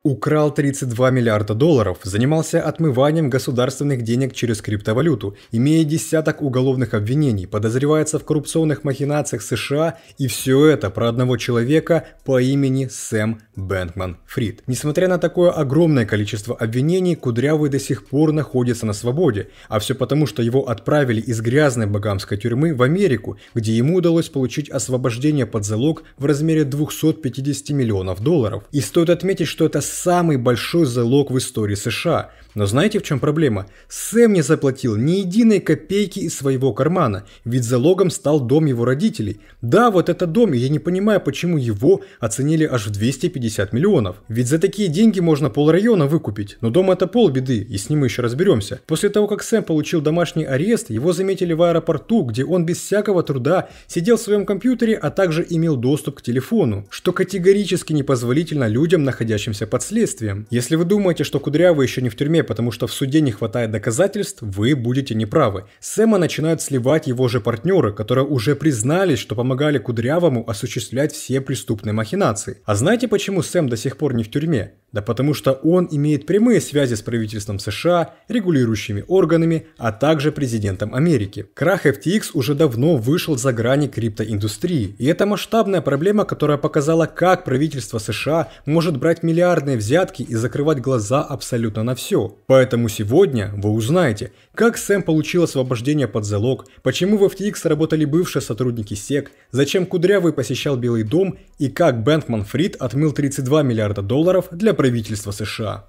Украл 32 миллиарда долларов, занимался отмыванием государственных денег через криптовалюту, имея десяток уголовных обвинений, подозревается в коррупционных махинациях США, и все это про одного человека по имени Сэм Бэнкман-Фрид. Несмотря на такое огромное количество обвинений, Кудрявый до сих пор находится на свободе, а все потому, что его отправили из грязной багамской тюрьмы в Америку, где ему удалось получить освобождение под залог в размере 250 миллионов долларов. И стоит отметить, что это самый большой залог в истории США. Но знаете, в чем проблема? Сэм не заплатил ни единой копейки из своего кармана, ведь залогом стал дом его родителей. Да, вот этот дом, и я не понимаю, почему его оценили аж в 250 миллионов. Ведь за такие деньги можно полрайона выкупить, но дом это полбеды, и с ним мы еще разберемся. После того, как Сэм получил домашний арест, его заметили в аэропорту, где он без всякого труда сидел в своем компьютере, а также имел доступ к телефону, что категорически непозволительно людям, находящимся под следствием. Если вы думаете, что Кудрявый еще не в тюрьме, потому что в суде не хватает доказательств, вы будете неправы. Сэма начинают сливать его же партнеры, которые уже признались, что помогали Кудрявому осуществлять все преступные махинации. А знаете, почему Сэм до сих пор не в тюрьме? Да потому что он имеет прямые связи с правительством США, регулирующими органами, а также президентом Америки. Крах FTX уже давно вышел за грани криптоиндустрии, и это масштабная проблема, которая показала, как правительство США может брать миллиардные взятки и закрывать глаза абсолютно на все. Поэтому сегодня вы узнаете, как Сэм получил освобождение под залог, почему в FTX работали бывшие сотрудники SEC, зачем Кудрявый посещал Белый дом и как Бэнкман-Фрид отмыл 32 миллиарда долларов для правительства США.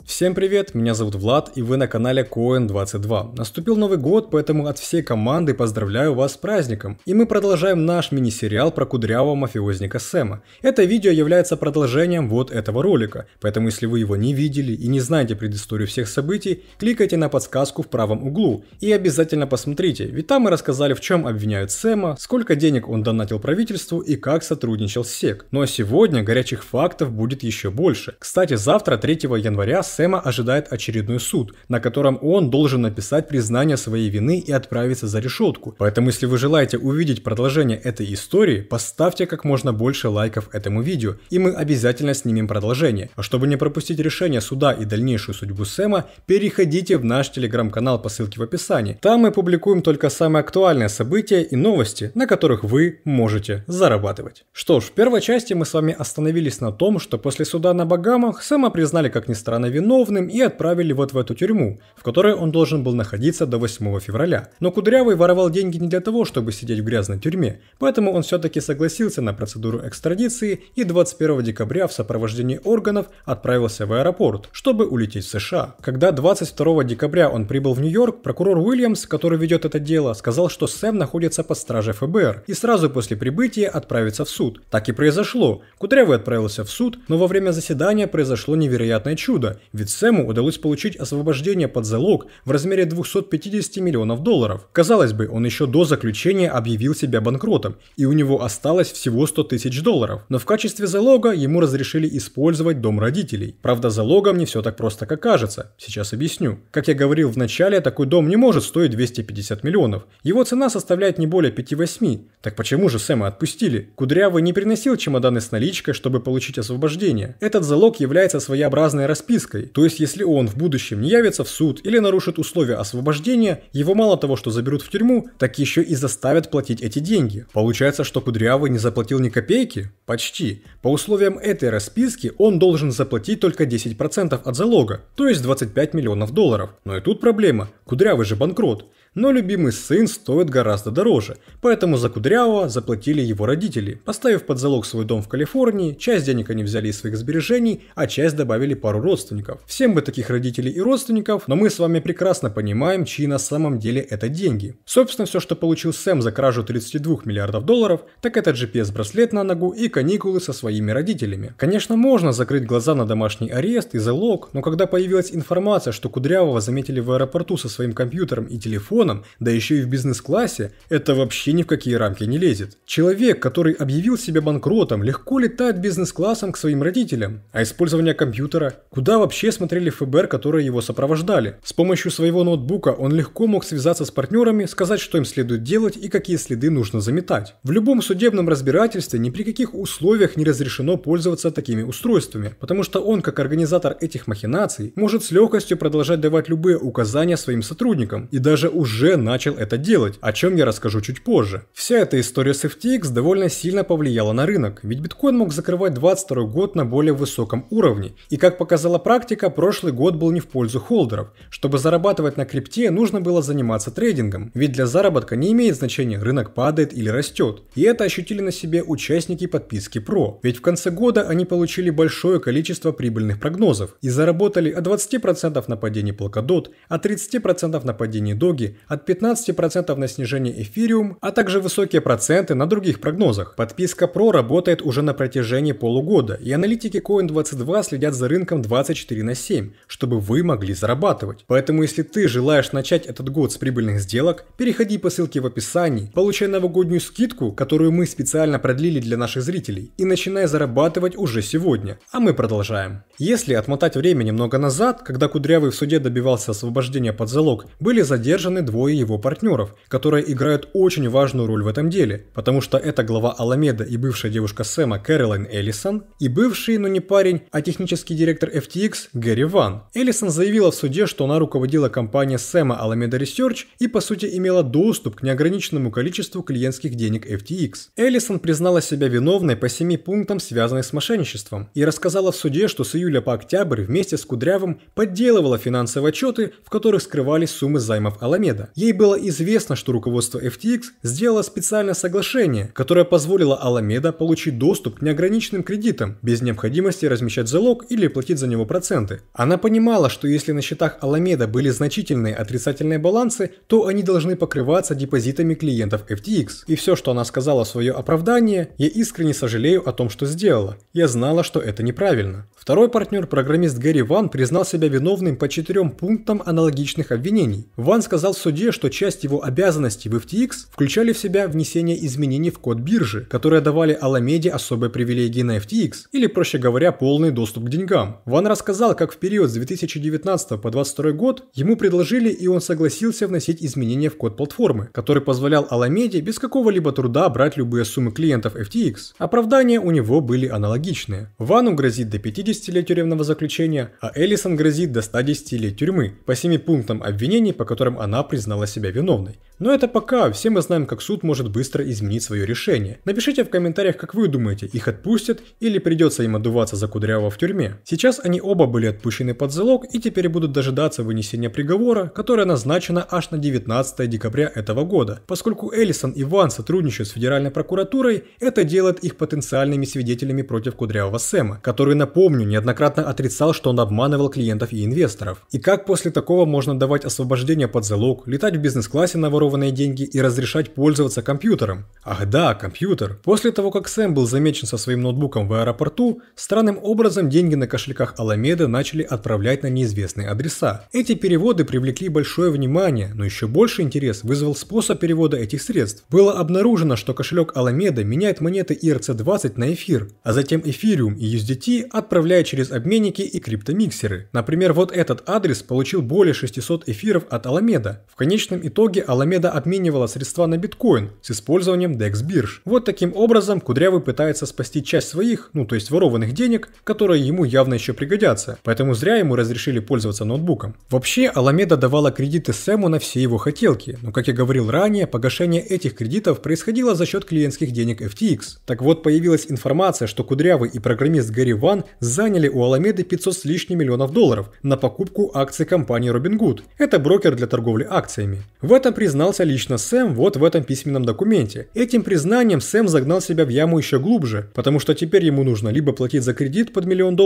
Всем привет, меня зовут Влад, и вы на канале Coin22. Наступил Новый год, поэтому от всей команды поздравляю вас с праздником. И мы продолжаем наш мини-сериал про кудрявого мафиозника Сэма. Это видео является продолжением вот этого ролика, поэтому если вы его не видели и не знаете предысторию всех событий, кликайте на подсказку в правом углу и обязательно посмотрите, ведь там мы рассказали, в чем обвиняют Сэма, сколько денег он донатил правительству и как сотрудничал с SEC. Ну а сегодня горячих фактов будет еще больше. Кстати, завтра, 3 января, Сэма ожидает очередной суд, на котором он должен написать признание своей вины и отправиться за решетку. Поэтому, если вы желаете увидеть продолжение этой истории, поставьте как можно больше лайков этому видео, и мы обязательно снимем продолжение. А чтобы не пропустить решение суда и дальнейшую судьбу Сэма, переходите в наш телеграм-канал по ссылке в описании. Там мы публикуем только самые актуальные события и новости, на которых вы можете зарабатывать. Что ж, в первой части мы с вами остановились на том, что после суда на Багамах Сэма признали, как ни странно, виновным и отправили вот в эту тюрьму, в которой он должен был находиться до 8 февраля. Но Кудрявый воровал деньги не для того, чтобы сидеть в грязной тюрьме, поэтому он все-таки согласился на процедуру экстрадиции и 21 декабря в сопровождении органов отправился в аэропорт, чтобы улететь в США. Когда 22 декабря он прибыл в Нью-Йорк, прокурор Уильямс, который ведет это дело, сказал, что Сэм находится под стражей ФБР и сразу после прибытия отправится в суд. Так и произошло. Кудрявый отправился в суд, но во время заседания произошло невероятное чудо, ведь Сэму удалось получить освобождение под залог в размере 250 миллионов долларов. Казалось бы, он еще до заключения объявил себя банкротом, и у него осталось всего 100 тысяч долларов. Но в качестве залога ему разрешили использовать дом родителей. Правда, залогом не все так просто, как кажется. Сейчас объясню. Как я говорил в начале, такой дом не может стоить 250 миллионов. Его цена составляет не более 5-8. Так почему же Сэма отпустили? Кудрявый не приносил чемоданы с наличкой, чтобы получить освобождение. Этот залог является своеобразной распиской. То есть, если он в будущем не явится в суд или нарушит условия освобождения, его мало того, что заберут в тюрьму, так еще и заставят платить эти деньги. Получается, что Кудрявый не заплатил ни копейки? Почти. По условиям этой расписки он должен заплатить только 10% от залога, то есть 25 миллионов долларов. Но и тут проблема. Кудрявый же банкрот. Но любимый сын стоит гораздо дороже, поэтому за Кудрявого заплатили его родители, поставив под залог свой дом в Калифорнии, часть денег они взяли из своих сбережений, а часть добавили пару родственников. Всем бы таких родителей и родственников, но мы с вами прекрасно понимаем, чьи на самом деле это деньги. Собственно, все, что получил Сэм за кражу 32 миллиардов долларов, так это GPS-браслет на ногу и каникулы со своими родителями. Конечно, можно закрыть глаза на домашний арест и залог, но когда появилась информация, что Кудрявого заметили в аэропорту со своим компьютером и телефоном, да еще и в бизнес-классе, это вообще ни в какие рамки не лезет. Человек, который объявил себя банкротом, легко летает бизнес-классом к своим родителям. А использование компьютера? Куда вообще вообще смотрели ФБР, которые его сопровождали. С помощью своего ноутбука он легко мог связаться с партнерами, сказать, что им следует делать и какие следы нужно заметать. В любом судебном разбирательстве ни при каких условиях не разрешено пользоваться такими устройствами, потому что он, как организатор этих махинаций, может с легкостью продолжать давать любые указания своим сотрудникам, и даже уже начал это делать, о чем я расскажу чуть позже. Вся эта история с FTX довольно сильно повлияла на рынок, ведь биткоин мог закрывать 2022 год на более высоком уровне, и как показала практика, прошлый год был не в пользу холдеров. Чтобы зарабатывать на крипте, нужно было заниматься трейдингом, ведь для заработка не имеет значения, рынок падает или растет. И это ощутили на себе участники подписки Pro, ведь в конце года они получили большое количество прибыльных прогнозов и заработали от 20% на падении Polkadot, от 30% на падении Doge, от 15% на снижении Ethereum, а также высокие проценты на других прогнозах. Подписка Pro работает уже на протяжении полугода, и аналитики Coin22 следят за рынком 24/7, чтобы вы могли зарабатывать. Поэтому если ты желаешь начать этот год с прибыльных сделок, переходи по ссылке в описании, получай новогоднюю скидку, которую мы специально продлили для наших зрителей, и начинай зарабатывать уже сегодня. А мы продолжаем. Если отмотать время немного назад, когда Кудрявый в суде добивался освобождения под залог, были задержаны двое его партнеров, которые играют очень важную роль в этом деле, потому что это глава Alameda и бывшая девушка Сэма Кэролайн Эллисон, и бывший, но не парень, а технический директор FTX Гэри Ван. Эллисон заявила в суде, что она руководила компанией Сэма Alameda Research и по сути имела доступ к неограниченному количеству клиентских денег FTX. Эллисон признала себя виновной по 7 пунктам, связанных с мошенничеством, и рассказала в суде, что с июля по октябрь вместе с Кудрявым подделывала финансовые отчеты, в которых скрывались суммы займов Alameda. Ей было известно, что руководство FTX сделало специальное соглашение, которое позволило Alameda получить доступ к неограниченным кредитам, без необходимости размещать залог или платить за него проценты. Она понимала, что если на счетах Alameda были значительные отрицательные балансы, то они должны покрываться депозитами клиентов FTX. И все, что она сказала в свое оправдание: я искренне сожалею о том, что сделала. Я знала, что это неправильно. Второй партнер, программист Гэри Ван, признал себя виновным по 4 пунктам аналогичных обвинений. Ван сказал в суде, что часть его обязанностей в FTX включали в себя внесение изменений в код биржи, которые давали Alameda особые привилегии на FTX, или, проще говоря, полный доступ к деньгам. Ван рассказал, как в период с 2019 по 2022 год ему предложили, и он согласился вносить изменения в код платформы, который позволял Alameda без какого-либо труда брать любые суммы клиентов FTX. Оправдания у него были аналогичные. Вану грозит до 50 лет тюремного заключения, а Эллисон грозит до 110 лет тюрьмы по 7 пунктам обвинений, по которым она признала себя виновной. Но это пока, все мы знаем, как суд может быстро изменить свое решение. Напишите в комментариях, как вы думаете, их отпустят или придется им отдуваться за Кудрявого в тюрьме. Сейчас они оба были отпущены под залог и теперь будут дожидаться вынесения приговора, которое назначено аж на 19 декабря этого года. Поскольку Эллисон и Ван сотрудничают с Федеральной прокуратурой, это делает их потенциальными свидетелями против Кудрявого Сэма, который, напомню, неоднократно отрицал, что он обманывал клиентов и инвесторов. И как после такого можно давать освобождение под залог, летать в бизнес-классе на ворованные деньги и разрешать пользоваться компьютером? Ах да, компьютер. После того, как Сэм был замечен со своим ноутбуком в аэропорту, странным образом деньги на кошельках Alameda начали отправлять на неизвестные адреса. Эти переводы привлекли большое внимание, но еще больше интерес вызвал способ перевода этих средств. Было обнаружено, что кошелек Alameda меняет монеты ERC-20 на эфир, а затем Ethereum и USDT отправляет через обменники и криптомиксеры. Например, вот этот адрес получил более 600 эфиров от Alameda. В конечном итоге Alameda обменивала средства на биткоин с использованием DEX бирж. Вот таким образом Кудрявый пытается спасти часть своих, то есть ворованных денег, которые ему явно еще пригодятся, поэтому зря ему разрешили пользоваться ноутбуком. Вообще, Alameda давала кредиты Сэму на все его хотелки, но, как я говорил ранее, погашение этих кредитов происходило за счет клиентских денег FTX. Так вот, появилась информация, что Кудрявый и программист Гэри Ван заняли у Alameda 500 с лишним миллионов долларов на покупку акций компании Robinhood. Это брокер для торговли акциями. В этом признался лично Сэм вот в этом письменном документе. Этим признанием Сэм загнал себя в яму еще глубже, потому что теперь ему нужно либо платить за кредит под $1 миллион,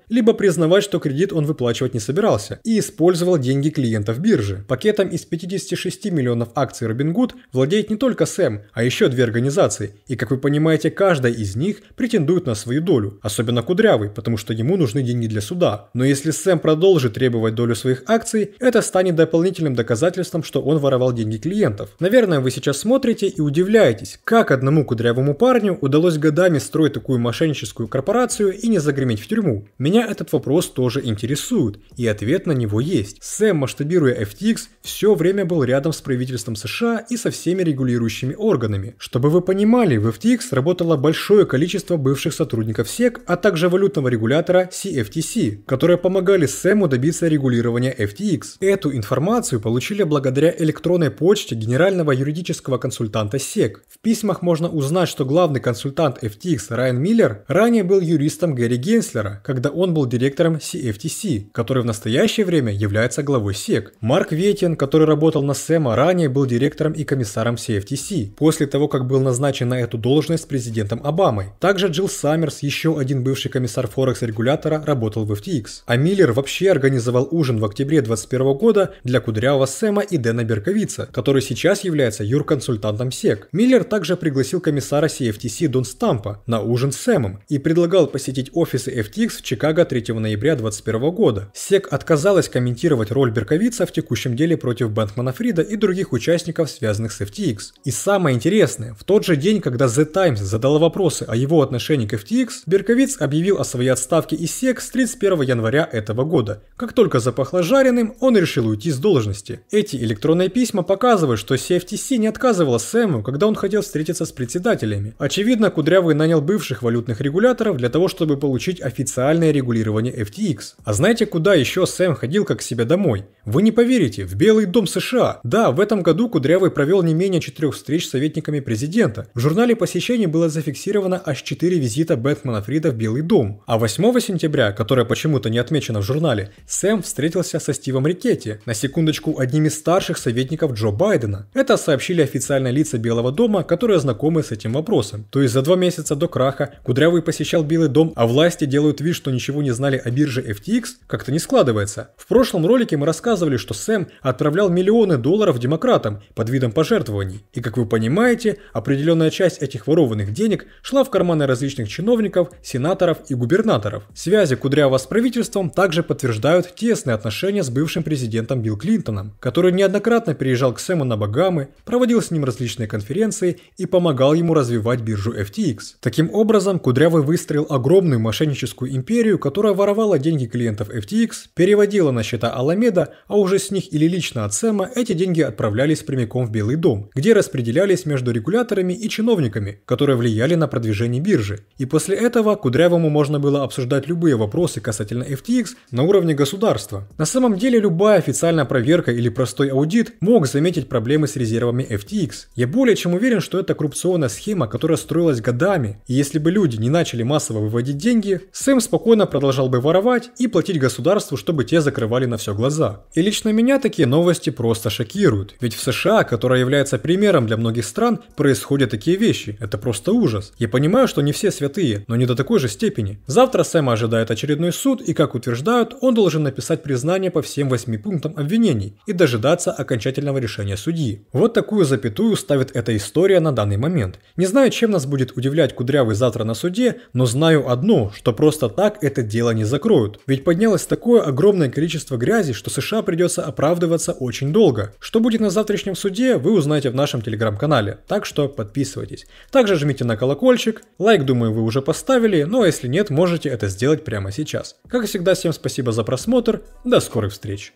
либо признавать, что кредит он выплачивать не собирался, и использовал деньги клиентов биржи. Пакетом из 56 миллионов акций Robinhood владеет не только Сэм, а еще 2 организации, и, как вы понимаете, каждая из них претендует на свою долю, особенно Кудрявый, потому что ему нужны деньги для суда. Но если Сэм продолжит требовать долю своих акций, это станет дополнительным доказательством, что он воровал деньги клиентов. Наверное, вы сейчас смотрите и удивляетесь, как одному кудрявому парню удалось годами строить такую мошенническую корпорацию и не загреметь в тюрьму. Меня этот вопрос тоже интересует, и ответ на него есть. Сэм, масштабируя FTX, все время был рядом с правительством США и со всеми регулирующими органами. Чтобы вы понимали, в FTX работало большое количество бывших сотрудников SEC, а также валютного регулятора CFTC, которые помогали Сэму добиться регулирования FTX. Эту информацию получили благодаря электронной почте генерального юридического консультанта SEC. В письмах можно узнать, что главный консультант FTX Райан Миллер ранее был юристом Гэри Генслера, когда он был директором CFTC, который в настоящее время является главой SEC. Марк Ветин, который работал на Сэма, ранее был директором и комиссаром CFTC, после того, как был назначен на эту должность президентом Обамой. Также Джилл Саммерс, еще один бывший комиссар Форекс-регулятора, работал в FTX. А Миллер вообще организовал ужин в октябре 2021 года для кудрявого Сэма и Дэна Берковица, который сейчас является юрконсультантом SEC. Миллер также пригласил комиссара CFTC Дон Стампа на ужин с Сэмом и предлагал посетить офисы FTX в Чикаго 3 ноября 2021 года. SEC отказалась комментировать роль Берковица в текущем деле против Бэнкмана-Фрида и других участников, связанных с FTX. И самое интересное, в тот же день, когда The Times задала вопросы о его отношении к FTX, Берковиц объявил о своей отставке из SEC с 31 января этого года. Как только запахло жареным, он решил уйти с должности. Эти электронные письма показывают, что CFTC не отказывала Сэму, когда он хотел встретиться с председателями. Очевидно, Кудрявый нанял бывших валютных регуляторов для того, чтобы получить официальное регулирование FTX. А знаете, куда еще Сэм ходил как к себе домой? Вы не поверите, в Белый дом США. Да, в этом году Кудрявый провел не менее 4 встреч с советниками президента. В журнале посещений было зафиксировано аж 4 визита Бэнкмана-Фрида в Белый дом. А 8 сентября, которое почему-то не отмечено в журнале, Сэм встретился со Стивом Рикетти, на секундочку, одним из старших советников Джо Байдена. Это сообщили официальные лица Белого дома, которые знакомы с этим вопросом. То есть за 2 месяца до краха Кудрявый посещал Белый дом, а власти делают вид, что ничего не знали о бирже FTX, как-то не складывается. В прошлом ролике мы рассказывали, что Сэм отправлял миллионы долларов демократам под видом пожертвований. И как вы понимаете, определенная часть этих ворованных денег шла в карманы различных чиновников, сенаторов и губернаторов. Связи Кудрявого с правительством также подтверждают тесные отношения с бывшим президентом Билл Клинтоном, который неоднократно приезжал к Сэму на Багамы, проводил с ним различные конференции и помогал ему развивать биржу FTX. Таким образом, Кудрявый выстроил огромную мошенническую империю, которая воровала деньги клиентов FTX, переводила на счета Аламеда, а уже с них или лично от Сэма эти деньги отправлялись прямиком в Белый дом, где распределялись между регуляторами и чиновниками, которые влияли на продвижение биржи. И после этого Кудрявому можно было обсуждать любые вопросы касательно FTX на уровне государства. На самом деле любая официальная проверка или простой аудит мог заметить проблемы с резервами FTX. Я более чем уверен, что это коррупционная схема, которая строилась годами, и если бы люди не начали массово выводить деньги, Сэм спокойно продолжал бы воровать и платить государству, чтобы те закрывали на все глаза. И лично меня такие новости просто шокируют, ведь в США, которая является примером для многих стран, происходят такие вещи. Это просто ужас. Я понимаю, что не все святые, но не до такой же степени. Завтра Сэма ожидает очередной суд, и, как утверждают, он должен написать признание по всем 8 пунктам обвинений и дожидаться окончательного решения судьи. Вот такую запятую ставит эта история на данный момент. Не знаю, чем нас будет удивлять Кудрявый завтра на суде, но знаю одно, что просто так это дело не закроют. Ведь поднялось такое огромное количество грязи, что США придется оправдываться очень долго. Что будет на завтрашнем суде, вы узнаете в нашем телеграм-канале, так что подписывайтесь. Также жмите на колокольчик, лайк, думаю, вы уже поставили, но если нет, можете это сделать прямо сейчас. Как и всегда, всем спасибо за просмотр, до скорых встреч.